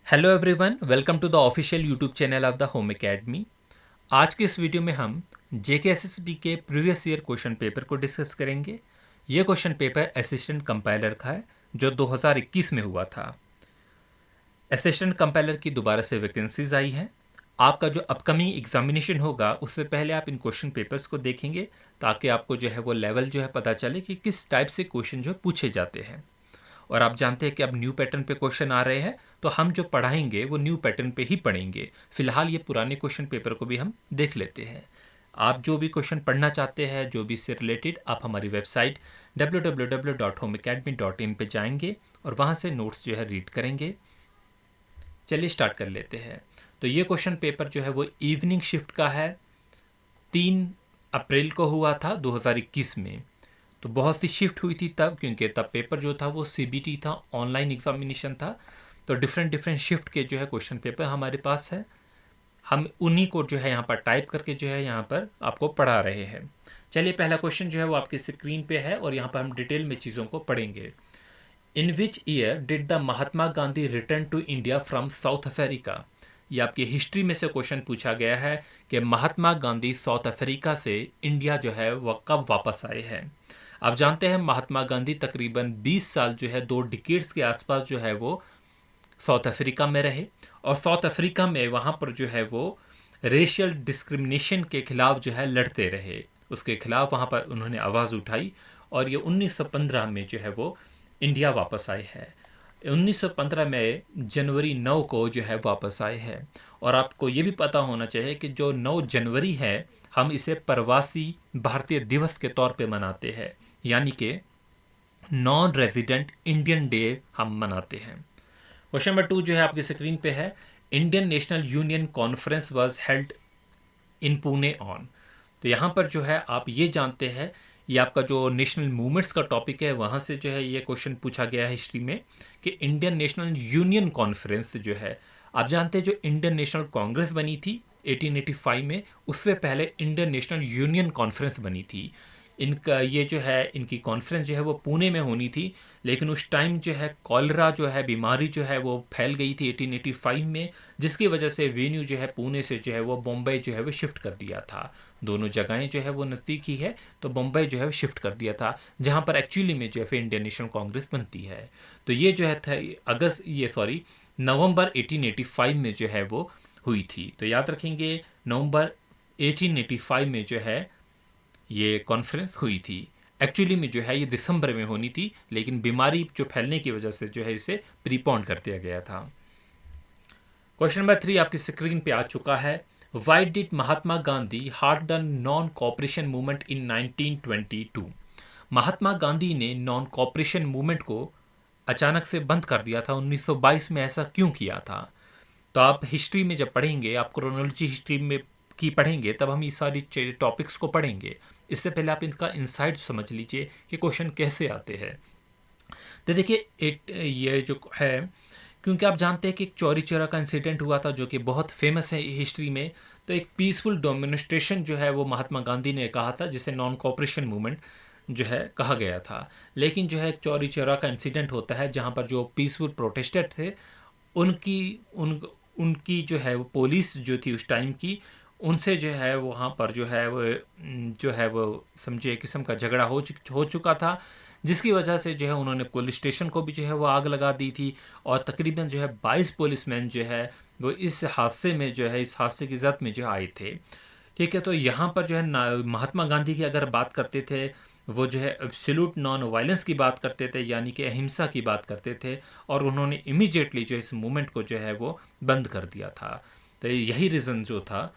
Hello everyone, welcome to the official YouTube channel of the home academy. आज के इस video में हम जेकेएसएसबी के प्रीवियस ईयर क्वेश्चन पेपर को डिस्कस करेंगे। ये क्वेश्चन पेपर असिस्टेंट कंपाइलर का है जो 2021 में हुआ था। असिस्टेंट कंपाइलर की दोबारा से वैकेंसीज आई हैं। आपका जो अपकमिंग एग्जामिनेशन होगा उससे पहले आप इन क्वेश्चन पेपर्स को देखेंगे ताकि आपको जो है वो लेवल जो है पता चले कि किस टाइप से क्वेश्चन जो पूछे जाते हैं। और आप जानते हैं कि अब न्यू पैटर्न पे क्वेश्चन आ रहे हैं, तो हम जो पढ़ाएंगे वो न्यू पैटर्न पे ही पढ़ेंगे। फिलहाल ये पुराने क्वेश्चन पेपर को भी हम देख लेते हैं। आप जो भी क्वेश्चन पढ़ना चाहते हैं, जो भी इससे रिलेटेड, आप हमारी वेबसाइट www.homeacademy.in पे जाएंगे और वहाँ से नोट्स जो है रीड करेंगे। चलिए स्टार्ट कर लेते हैं। तो ये क्वेश्चन पेपर जो है वो इवनिंग शिफ्ट का है। 3 अप्रैल को हुआ था 2021 में। तो बहुत सी शिफ्ट हुई थी तब, क्योंकि तब पेपर जो था वो सीबीटी था, ऑनलाइन एग्जामिनेशन था। तो डिफरेंट डिफरेंट शिफ्ट के जो है क्वेश्चन पेपर हमारे पास है। हम उन्हीं को जो है यहाँ पर टाइप करके जो है यहाँ पर आपको पढ़ा रहे हैं। चलिए पहला क्वेश्चन जो है वो आपकी स्क्रीन पे है और यहाँ पर हम डिटेल में चीज़ों को पढ़ेंगे। In which year did the Mahatma Gandhi return to India from South Africa. ये आपकी हिस्ट्री में से क्वेश्चन पूछा गया है कि महात्मा गांधी साउथ अफ्रीका से इंडिया जो है वह कब वापस आए हैं। आप जानते हैं महात्मा गांधी तकरीबन 20 साल जो है 2 डिकेड्स के आसपास जो है वो साउथ अफ्रीका में रहे। और साउथ अफ्रीका में वहाँ पर जो है वो रेशियल डिस्क्रिमिनेशन के खिलाफ जो है लड़ते रहे। उसके खिलाफ वहाँ पर उन्होंने आवाज़ उठाई और ये 1915 में जो है वो इंडिया वापस आए हैं। 1915 में जनवरी 9 को जो है वापस आए हैं। और आपको ये भी पता होना चाहिए कि जो 9 जनवरी है हम इसे प्रवासी भारतीय दिवस के तौर पे मनाते हैं, यानी कि नॉन रेजिडेंट इंडियन डे हम मनाते हैं। क्वेश्चन नंबर 2 जो है आपकी स्क्रीन पे है। Indian national union conference was held in Pune on. तो यहाँ पर जो है आप ये जानते हैं, ये आपका जो नेशनल मूवमेंट्स का टॉपिक है वहाँ से जो है ये क्वेश्चन पूछा गया है हिस्ट्री में कि इंडियन नेशनल यूनियन कॉन्फ्रेंस जो है, आप जानते हैं जो इंडियन नेशनल कांग्रेस बनी थी 1885 में, उससे पहले इंडियन नेशनल यूनियन कॉन्फ्रेंस बनी थी। इनका ये जो है इनकी कॉन्फ्रेंस जो है वो पुणे में होनी थी, लेकिन उस टाइम जो है कॉलरा जो है बीमारी जो है वो फैल गई थी 1885 में, जिसकी वजह से वेन्यू जो है पुणे से जो है वो बम्बई जो है वो शिफ्ट कर दिया था। दोनों जगहें जो है वो नज़दीक ही है, तो बम्बई जो है वो शिफ्ट कर दिया था, जहाँ पर एक्चुअली में जो है फिर इंडियन नेशनल कांग्रेस बनती है। तो ये जो है था नवंबर 1885 में जो है वो हुई थी। तो याद रखेंगे नवंबर 1885 में जो है ये कॉन्फ्रेंस हुई थी। एक्चुअली में जो है ये दिसंबर में होनी थी, लेकिन बीमारी जो फैलने की वजह से जो है इसे प्रीपोन कर दिया गया था। क्वेश्चन नंबर 3 आपकी स्क्रीन पे आ चुका है। Why did Mahatma Gandhi heart the non cooperation movement in 1922। Mahatma Gandhi ने नॉन कॉपरेशन मूवमेंट को अचानक से बंद कर दिया था 1922 में, ऐसा क्यों किया था? तो आप हिस्ट्री में जब पढ़ेंगे, आप क्रोनोलॉजी हिस्ट्री में की पढ़ेंगे, तब हम ये सारी टॉपिक्स को पढ़ेंगे। इससे पहले आप इनका इंसाइट समझ लीजिए कि क्वेश्चन कैसे आते हैं। तो देखिए ये जो है, क्योंकि आप जानते हैं कि एक चौरी चौरा का इंसिडेंट हुआ था जो कि बहुत फेमस है हिस्ट्री में। तो एक पीसफुल डेमोन्स्ट्रेशन जो है वो महात्मा गांधी ने कहा था, जिसे नॉन कॉपरेशन मूवमेंट जो है कहा गया था। लेकिन जो है एक चौरी चौरा का इंसिडेंट होता है जहाँ पर जो पीसफुल प्रोटेस्टर थे उनकी उन उनकी जो है वो पुलिस जो थी उस टाइम की, उनसे जो है वहाँ पर जो है वो समझिए एक किस्म का झगड़ा हो चुका था, जिसकी वजह से जो है उन्होंने पुलिस स्टेशन को भी जो है वो आग लगा दी थी। और तकरीबन जो है 22 पुलिसमैन जो है वो इस हादसे में जो है इस हादसे की जद में जो आए थे। ठीक है, तो यहाँ पर जो है महात्मा गांधी की अगर बात करते थे, वो जो है एब्सोल्यूट नॉन वायलेंस की बात करते थे, यानी कि अहिंसा की बात करते थे। और उन्होंने इमीडिएटली जो इस मूवमेंट को जो है वो बंद कर दिया था। तो यही रीज़न जो था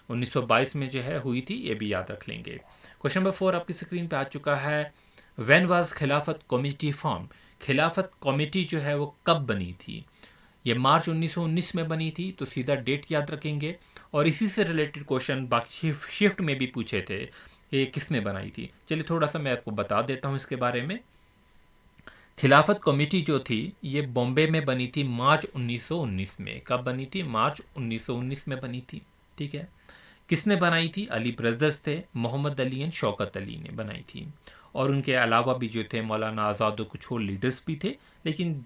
1922 में जो है हुई थी, ये भी याद रख लेंगे। क्वेश्चन नंबर 4 आपकी स्क्रीन पे आ चुका है। व्हेन वाज खिलाफत कमेटी फॉर्म। खिलाफत कमेटी जो है वो कब बनी थी? ये मार्च 1919 में बनी थी, तो सीधा डेट याद रखेंगे। और इसी से रिलेटेड क्वेश्चन बाकी शिफ्ट में भी पूछे थे कि किसने बनाई थी। चलिए थोड़ा सा मैं आपको बता देता हूँ इसके बारे में। खिलाफत कमेटी जो थी ये बॉम्बे में बनी थी मार्च 1919 में। कब बनी थी? मार्च 1919 में बनी थी। ठीक है, किसने बनाई थी? अली ब्रदर्स थे, मोहम्मद अली एंड शौकत अली ने बनाई थी। और उनके अलावा भी जो थे मौलाना आज़ाद और कुछ और लीडर्स भी थे, लेकिन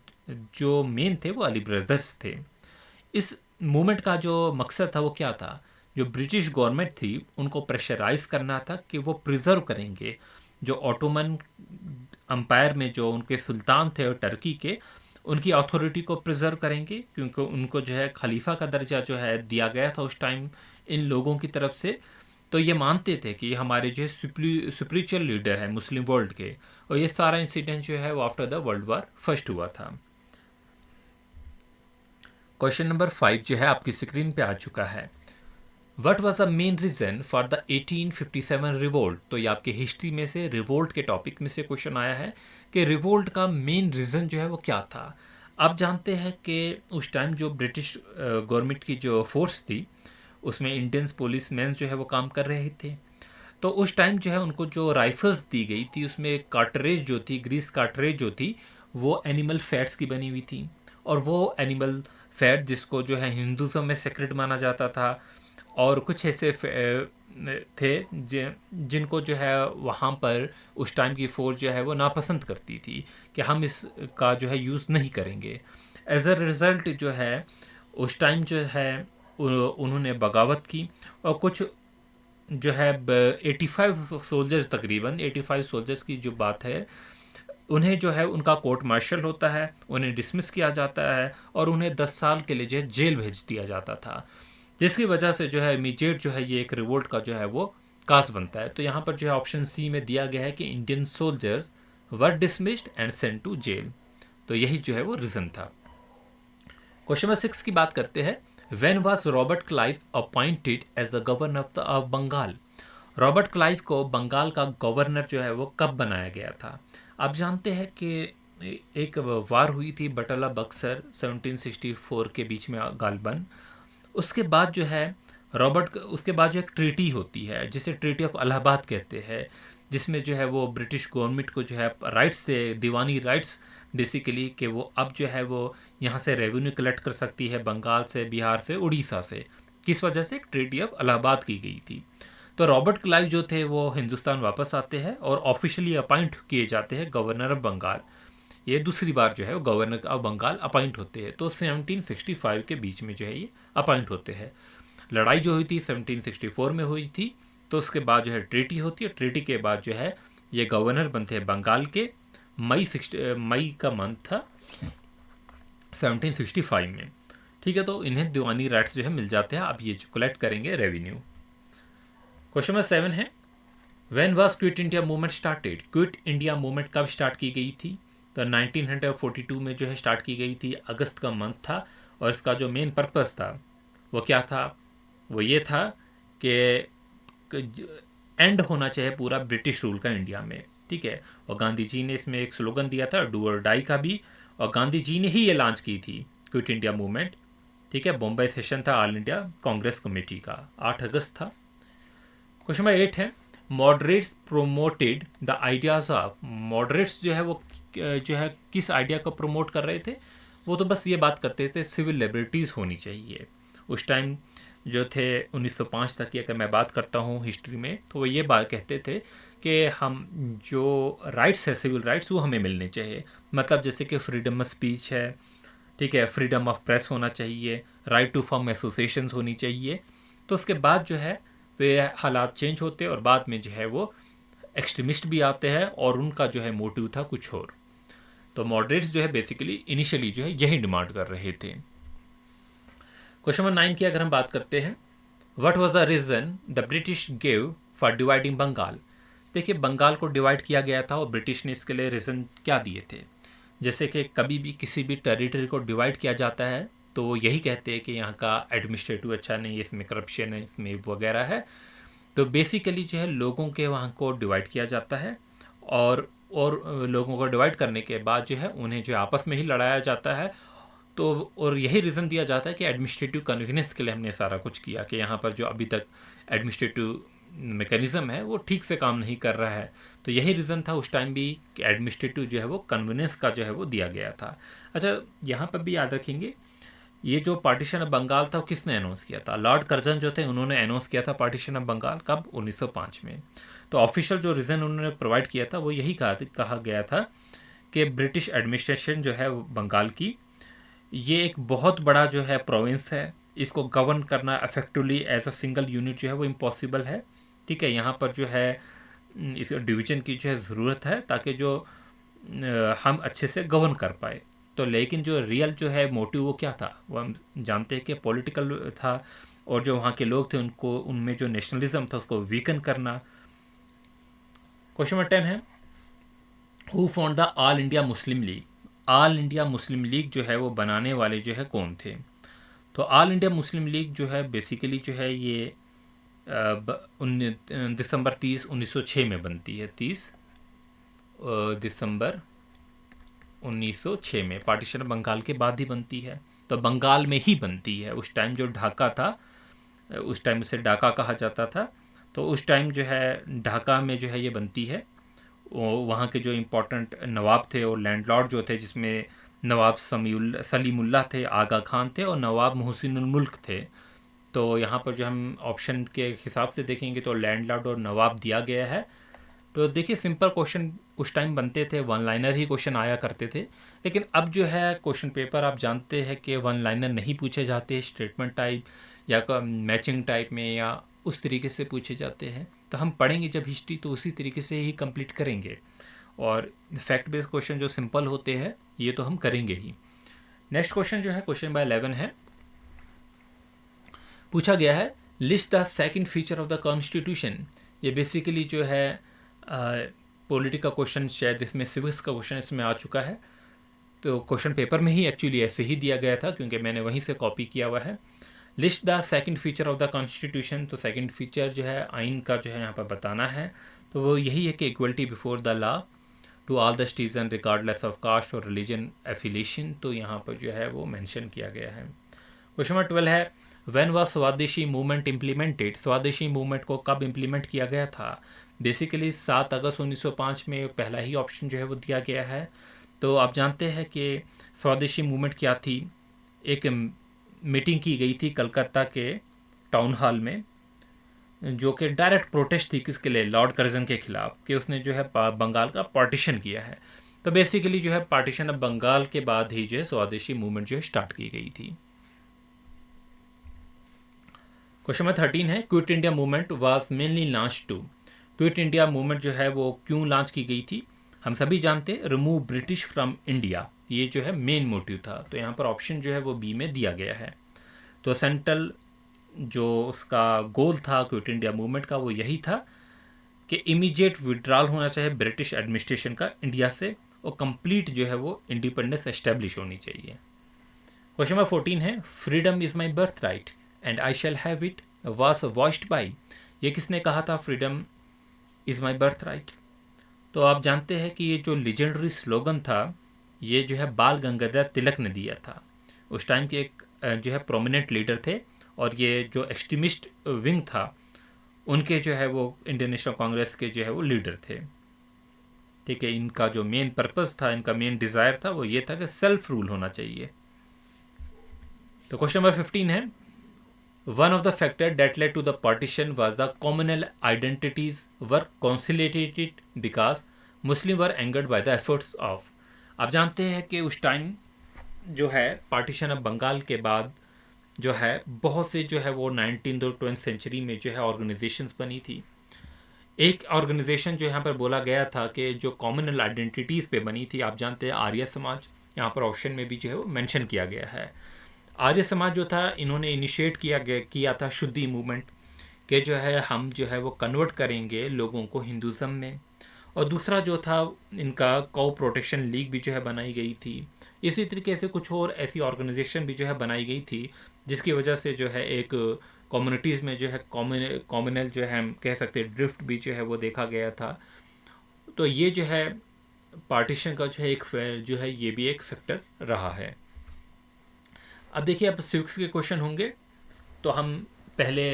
जो मेन थे वो अली ब्रदर्स थे। इस मूवमेंट का जो मकसद था वो क्या था, जो ब्रिटिश गवर्नमेंट थी उनको प्रेशराइज करना था कि वो प्रिजर्व करेंगे जो ऑटोमन अम्पायर में जो उनके सुल्तान थे और टर्की के, उनकी अथॉरिटी को प्रिजर्व करेंगे, क्योंकि उनको जो है खलीफा का दर्जा जो है दिया गया था उस टाइम इन लोगों की तरफ से। तो ये मानते थे कि हमारे जो है स्पिरिचुअल लीडर है मुस्लिम वर्ल्ड के, और ये सारा इंसिडेंट जो है वो after the world war first हुआ था। क्वेश्चन नंबर 5 जो है आपकी स्क्रीन पे आ चुका है। What was the main reason for the 1857 revolt. तो ये आपके हिस्ट्री में से रिवोल्ट के टॉपिक में से क्वेश्चन आया है कि रिवोल्ट का मेन रीजन जो है वो क्या था। आप जानते हैं कि उस टाइम जो ब्रिटिश गवर्नमेंट की जो फोर्स थी उसमें इंडियंस पुलिस मैन जो है वो काम कर रहे थे। तो उस टाइम जो है उनको जो राइफल्स दी गई थी उसमें कार्टरेज जो थी, ग्रीस कार्टरेज जो थी, वो एनिमल फैट्स की बनी हुई थी। और वो एनिमल फैट जिसको जो है हिंदुज़म में सेक्रेट माना जाता था, और कुछ ऐसे थे जिनको जो है वहाँ पर उस टाइम की फोर्स जो है वो नापसंद करती थी कि हम इसका जो है यूज़ नहीं करेंगे। एज अ रिज़ल्ट जो है उस टाइम जो है उन्होंने बगावत की, और कुछ जो है 85 सोल्जर्स, तकरीबन 85 सोल्जर्स की जो बात है, उन्हें जो है उनका कोर्ट मार्शल होता है, उन्हें डिसमिस किया जाता है और उन्हें 10 साल के लिए जो है जेल भेज दिया जाता था, जिसकी वजह से जो है इमीडिएट जो है ये एक रिवोल्ट का जो है वो कास बनता है। तो यहाँ पर जो है ऑप्शन सी में दिया गया है कि Indian soldiers were dismissed and sent to jail. तो यही जो है वो रीज़न था। क्वेश्चन नंबर 6 की बात करते हैं। When was Robert Clive appointed as the governor of Bengal. Robert Clive को बंगाल का गवर्नर जो है वो कब बनाया गया था। आप जानते हैं कि एक वार हुई थी बटला बक्सर 1764 के बीच में गालबन। उसके बाद जो है उसके बाद जो एक ट्रीटी होती है जिसे ट्रीटी ऑफ इलाहाबाद कहते हैं, जिसमें जो है वो ब्रिटिश गवर्नमेंट को जो है राइट्स थे, दीवानी राइट्स बेसिकली, कि वो अब जो है वो यहाँ से रेवेन्यू कलेक्ट कर सकती है बंगाल से, बिहार से, उड़ीसा से। किस वजह से? एक ट्रीटी ऑफ इलाहाबाद की गई थी। तो रॉबर्ट क्लाइव जो थे वो हिंदुस्तान वापस आते हैं और ऑफिशियली अपॉइंट किए जाते हैं गवर्नर ऑफ बंगाल। ये दूसरी बार जो है वो गवर्नर ऑफ बंगाल अपॉइंट होते हैं। तो 1765 के बीच में जो है ये अपॉइंट होते हैं। लड़ाई जो हुई थी 1764 में हुई थी, तो उसके बाद जो है ट्रीटी होती है। ट्रीटी के बाद जो है ये गवर्नर बनते हैं बंगाल के। मई का मंथ था 1765 में। ठीक है, तो इन्हें दीवानी राइट्स जो है मिल जाते हैं। अब ये जो कलेक्ट करेंगे रेवेन्यू। क्वेश्चन नंबर 7 है, when was quit India movement started. Quit India movement कब स्टार्ट की गई थी? तो 1942 में जो है स्टार्ट की गई थी, अगस्त का मंथ था। और इसका जो मेन पर्पस था वो क्या था? वो ये था कि एंड होना चाहिए पूरा ब्रिटिश रूल का इंडिया में। ठीक है, और गांधी जी ने इसमें एक स्लोगन दिया था, डू और डाई का भी, और गांधी जी ने ही ये लॉन्च की थी क्विट इंडिया मूवमेंट। ठीक है, बॉम्बे सेशन था ऑल इंडिया कांग्रेस कमेटी का, 8 अगस्त था। क्वेश्चन नंबर 8 है, moderates promoted the ideas of. Moderates जो है वो जो है किस आइडिया को प्रमोट कर रहे थे? वो तो बस ये बात करते थे सिविल लिबर्टीज़ होनी चाहिए। उस टाइम जो थे 1905 तक की अगर मैं बात करता हूँ हिस्ट्री में, तो वो ये बात कहते थे कि हम जो राइट्स है, सिविल राइट्स, वो हमें मिलने चाहिए। मतलब जैसे कि फ्रीडम ऑफ स्पीच है, ठीक है, फ्रीडम ऑफ प्रेस होना चाहिए, राइट टू फॉर्म एसोसिएशंस होनी चाहिए। तो उसके बाद जो है वे हालात चेंज होते हैं और बाद में जो है वो एक्सट्रीमिस्ट भी आते हैं और उनका जो है मोटिव था कुछ और। तो मॉडरेट्स जो है बेसिकली इनिशियली जो है यही डिमांड कर रहे थे। क्वेश्चन नंबर 9 की अगर हम बात करते हैं, what was the reason the British give for dividing Bengal. देखिए, बंगाल को डिवाइड किया गया था और ब्रिटिश ने इसके लिए रीज़न क्या दिए थे। जैसे कि कभी भी किसी भी टेरिटरी को डिवाइड किया जाता है तो वो यही कहते हैं कि यहाँ का एडमिनिस्ट्रेटिव अच्छा नहीं है, इसमें करप्शन है, इसमें वगैरह है। तो बेसिकली जो है लोगों के वहाँ को डिवाइड किया जाता है और लोगों को डिवाइड करने के बाद जो है उन्हें जो आपस में ही लड़ाया जाता है। तो और यही रीज़न दिया जाता है कि एडमिनिस्ट्रेटिव कन्वीनियंस के लिए हमने सारा कुछ किया, कि यहाँ पर जो अभी तक एडमिनिस्ट्रेटिव मैकेनिज़्म है वो ठीक से काम नहीं कर रहा है। तो यही रीज़न था उस टाइम भी कि एडमिनिस्ट्रेटिव जो है वो कन्वीनियंस का जो है वो दिया गया था। अच्छा, यहाँ पर भी याद रखेंगे, ये जो पार्टीशन ऑफ बंगाल था वो किसने अनाउंस किया था? लॉर्ड कर्जन जो थे उन्होंने अनाउंस किया था पार्टीशन ऑफ बंगाल। कब? 1905 में। तो ऑफिशियल जो रीज़न उन्होंने प्रोवाइड किया था वो यही कहा गया था कि ब्रिटिश एडमिनिस्ट्रेशन जो है बंगाल की ये एक बहुत बड़ा जो है प्रोविंस है, इसको गवर्न करना effectively as a single unit जो है वो इम्पॉसिबल है। ठीक है, यहाँ पर जो है इस डिवीजन की जो है ज़रूरत है ताकि जो हम अच्छे से गवर्न कर पाए। तो लेकिन जो रियल जो है मोटिव वो क्या था, वो हम जानते हैं कि पॉलिटिकल था, और जो वहाँ के लोग थे उनको उनमें जो नेशनलिज्म था उसको वीकन करना। क्वेश्चन नंबर 10 है, who found the all India Muslim league. All India Muslim league जो है वो बनाने वाले जो है कौन थे। तो ऑल इंडिया मुस्लिम लीग जो है बेसिकली जो है ये दिसंबर 30, 1906 में बनती है। 30 दिसंबर 1906 में पार्टीशन बंगाल के बाद ही बनती है। तो बंगाल में ही बनती है। उस टाइम जो ढाका था, उस टाइम उसे ढाका कहा जाता था, तो उस टाइम जो है ढाका में जो है ये बनती है। वहाँ के जो इम्पोर्टेंट नवाब थे और लैंडलॉर्ड जो थे, जिसमें नवाब सलीमुल्लाह थे, आगा खान थे और नवाब मोहसिनुल मुल्क थे। तो यहाँ पर जो हम ऑप्शन के हिसाब से देखेंगे तो लैंडलॉर्ड और नवाब दिया गया है। तो देखिए सिंपल क्वेश्चन उस टाइम बनते थे, वन लाइनर ही क्वेश्चन आया करते थे। लेकिन अब जो है क्वेश्चन पेपर आप जानते हैं कि वन लाइनर नहीं पूछे जाते, स्टेटमेंट टाइप या मैचिंग टाइप में या उस तरीके से पूछे जाते हैं। तो हम पढ़ेंगे जब हिस्ट्री तो उसी तरीके से ही कंप्लीट करेंगे, और फैक्ट बेस्ड क्वेश्चन जो सिंपल होते हैं ये तो हम करेंगे ही। नेक्स्ट क्वेश्चन जो है क्वेश्चन नंबर 11 है, पूछा गया है list the second feature of the constitution. ये बेसिकली जो है पॉलिटिकल क्वेश्चन, शायद इसमें सिविक्स का क्वेश्चन इसमें आ चुका है। तो क्वेश्चन पेपर में ही एक्चुअली ऐसे ही दिया गया था क्योंकि मैंने वहीं से कॉपी किया हुआ है। List the second feature of the constitution, तो सेकंड फीचर जो है आइन का जो है यहाँ पर बताना है। तो वो यही है कि equality before the law to all the citizen regardless of caste और रिलीजन एफिलिएशन, तो यहाँ पर जो है वो मेंशन किया गया है। क्वेश्चन नंबर 12 है, व्हेन वाज स्वदेशी मूवमेंट इम्प्लीमेंटेड। स्वदेशी मूवमेंट को कब इम्प्लीमेंट किया गया था। बेसिकली 7 अगस्त 1905 में पहला ही ऑप्शन जो है वो दिया गया है। तो आप जानते हैं कि स्वदेशी मूवमेंट क्या थी। एक मीटिंग की गई थी कलकत्ता के टाउन हॉल में, जो कि डायरेक्ट प्रोटेस्ट थी किसके लिए, लॉर्ड कर्जन के खिलाफ, कि उसने जो है बंगाल का पार्टीशन किया है। तो बेसिकली जो है पार्टीशन ऑफ बंगाल के बाद ही जो है स्वदेशी मूवमेंट जो है स्टार्ट की गई थी। क्वेश्चन नंबर 13 है, quit India movement was mainly launch to. Quit India movement जो है वो क्यों लॉन्च की गई थी। हम सभी जानते हैं रिमूव ब्रिटिश फ्रॉम इंडिया, ये जो है मेन मोटिव था। तो यहाँ पर ऑप्शन जो है वो बी में दिया गया है। तो सेंट्रल जो उसका गोल था क्विट इंडिया मूवमेंट का वो यही था कि इमीडिएट विड्रॉल होना चाहिए ब्रिटिश एडमिनिस्ट्रेशन का इंडिया से, और कंप्लीट जो है वो इंडिपेंडेंस एस्टेब्लिश होनी चाहिए। क्वेश्चन नंबर 14 है, freedom is my birth right and I shall have it was voiced by. ये किसने कहा था freedom is my birth right. तो आप जानते हैं कि ये जो लीजेंडरी स्लोगन था ये जो है बाल गंगाधर तिलक ने दिया था। उस टाइम के एक जो है प्रोमिनेंट लीडर थे, और ये जो एक्सट्रीमिस्ट विंग था उनके जो है वो इंडियन नेशनल कांग्रेस के जो है वो लीडर थे। ठीक है, इनका जो मेन पर्पस था, इनका मेन डिज़ायर था वो ये था कि सेल्फ रूल होना चाहिए। तो क्वेश्चन नंबर 15 है, one of the factor that led to the partition was the communal identities were conciliated because Muslim were angered by the efforts of. आप जानते हैं कि उस टाइम जो है पार्टीशन ऑफ बंगाल के बाद जो है बहुत से जो है वो 19th और 20th सेंचुरी में जो है ऑर्गेनाइजेशंस बनी थी। एक ऑर्गेनाइजेशन जो यहाँ पर बोला गया था कि जो कॉम्युनल आइडेंटिटीज़ पे बनी थी, आप जानते हैं आर्य समाज, यहाँ पर ऑप्शन में भी जो है वो मेंशन किया गया है। आर्य समाज जो था इन्होंने इनिशिएट किया था शुद्धि मूवमेंट, कि जो है हम जो है वो कन्वर्ट करेंगे लोगों को हिंदुज़म में। और दूसरा जो था इनका कौ प्रोटेक्शन लीग भी जो है बनाई गई थी। इसी तरीके से कुछ और ऐसी ऑर्गेनाइजेशन भी जो है बनाई गई थी, जिसकी वजह से जो है एक कम्युनिटीज़ में जो है कॉम्युनल जो है हम कह सकते हैं ड्रिफ्ट भी जो है वो देखा गया था। तो ये जो है पार्टीशन का जो है एक जो है ये भी एक फैक्टर रहा है। अब देखिए अब सिविक्स के क्वेश्चन होंगे, तो हम पहले,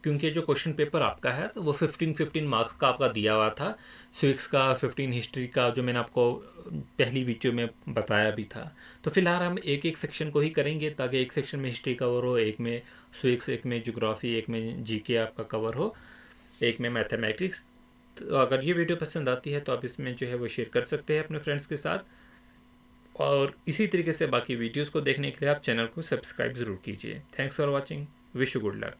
क्योंकि जो क्वेश्चन पेपर आपका है तो वो 15 मार्क्स का आपका दिया हुआ था। सिविक्स का 15 हिस्ट्री का, जो मैंने आपको पहली वीडियो में बताया भी था। तो फिलहाल हम एक एक सेक्शन को ही करेंगे ताकि एक सेक्शन में हिस्ट्री कवर हो, एक में सिविक्स, एक में ज्योग्राफी, एक में जीके आपका कवर हो, एक में मैथमेटिक्स। तो अगर ये वीडियो पसंद आती है तो आप इसमें जो है वो शेयर कर सकते हैं अपने फ्रेंड्स के साथ, और इसी तरीके से बाकी वीडियोस को देखने के लिए आप चैनल को सब्सक्राइब ज़रूर कीजिए। Thanks for watching. Wish you good luck.